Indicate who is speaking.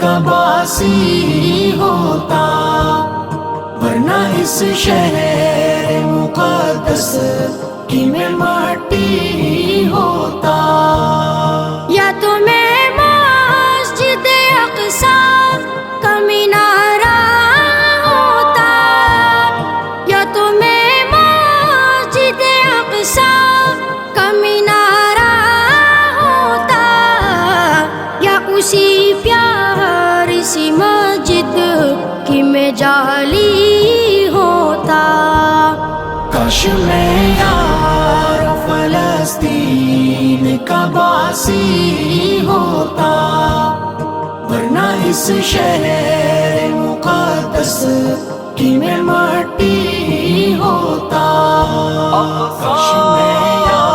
Speaker 1: کا باسی ہوتا، ورنہ اس شہر مقدس کی میں مٹی ہوتا۔
Speaker 2: یا تو میں مسجد اقصیٰ کا مینارہ ہوتا، یا تو میں مسجد اقصیٰ کا مینارہ ہوتا، یا اسی پیاری سی مسجد کی میں جالی ہوتا۔
Speaker 1: کاش میں یار فلسطین کا باسی ہوتا، ورنہ اس شہر مقدس کی میں مٹی ہوتا۔ کاش میں یار